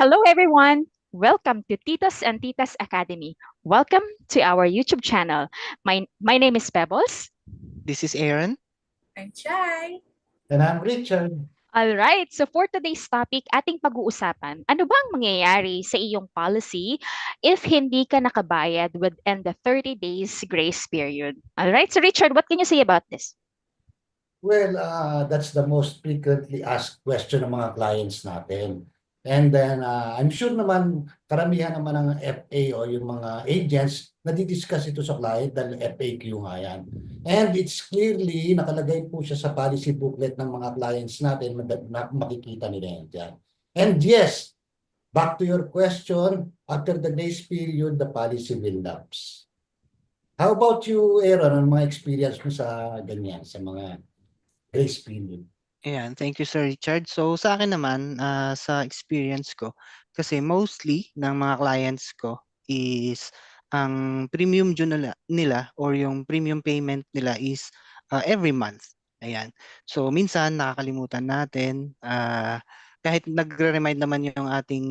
Hello, everyone. Welcome to Titos and Titas Academy. Welcome to our YouTube channel. My name is Pebbles. This is Aaron. I'm Chai. And I'm Richard. All right, so for today's topic, ating pag-uusapan, ano bang mangyayari sa iyong policy if hindi ka nakabayad within the 30 days grace period? All right, so Richard, what can you say about this? Well, that's the most frequently asked question ng mga clients natin. And then, I'm sure naman, karamihan naman ng FA o yung mga agents, nadidiscuss ito sa client dahil FAQ nga yan. And it's clearly, nakalagay po siya sa policy booklet ng mga clients natin, na makikita nila yan dyan. And yes, back to your question, after the grace period, the policy will lapse. How about you, Aaron? Ang mga experience mo sa ganyan, sa mga grace period? Ayan, thank you Sir Richard. So sa akin naman, sa experience ko, kasi mostly ng mga clients ko is ang premium due nila or yung premium payment nila is every month. Ayan. So minsan nakakalimutan natin, kahit nagre-remind naman yung ating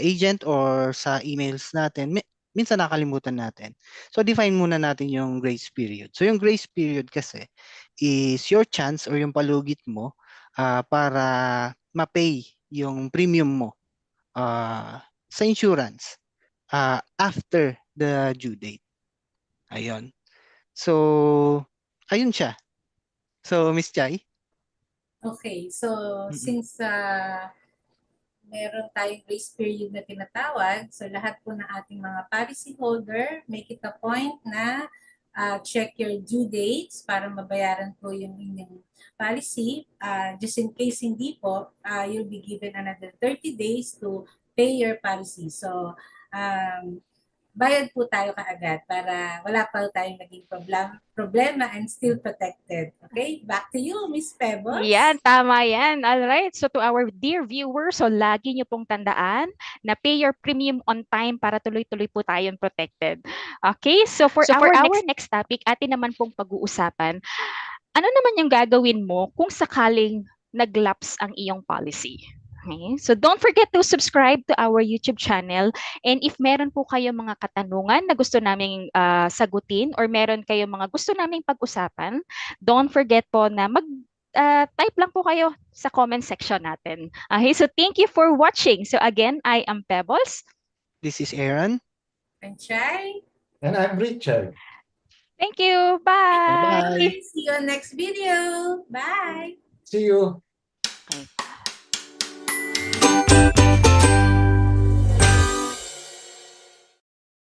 agent or sa emails natin, minsan nakakalimutan natin. So define muna natin yung grace period. So yung grace period kasi is your chance or yung palugit mo para ma-pay yung premium mo sa insurance after the due date. Ayun. So, ayun siya. So, Miss Chai? Okay, so since meron tayong grace period na tinatawag, so lahat po ng ating mga policy holder, make it a point na check your due dates para mabayaran po yung inyong policy. Just in case hindi po, you'll be given another 30 days to pay your policy. So, bayad po tayo kaagad para wala pa tayong naging problema and still protected. Okay? Back to you, Miss Pebbles. Yan, tama yan. All right. So to our dear viewers, so lagi niyo pong tandaan na pay your premium on time para tuloy-tuloy po tayong protected. Okay? So for our next topic, atin naman pong pag-uusapan, ano naman yung gagawin mo kung sakaling nag-lapse ang iyong policy? Okay? So don't forget to subscribe to our YouTube channel, and if meron po kayong mga katanungan na gusto naming sagutin or meron kayong mga gusto naming pag-usapan, don't forget po na type lang po kayo sa comment section natin. Okay, so thank you for watching. So again, I am Pebbles. This is Aaron. I'm Chai. And I'm Richard. Thank you. Bye. Bye-bye. See you on next video. Bye. See you.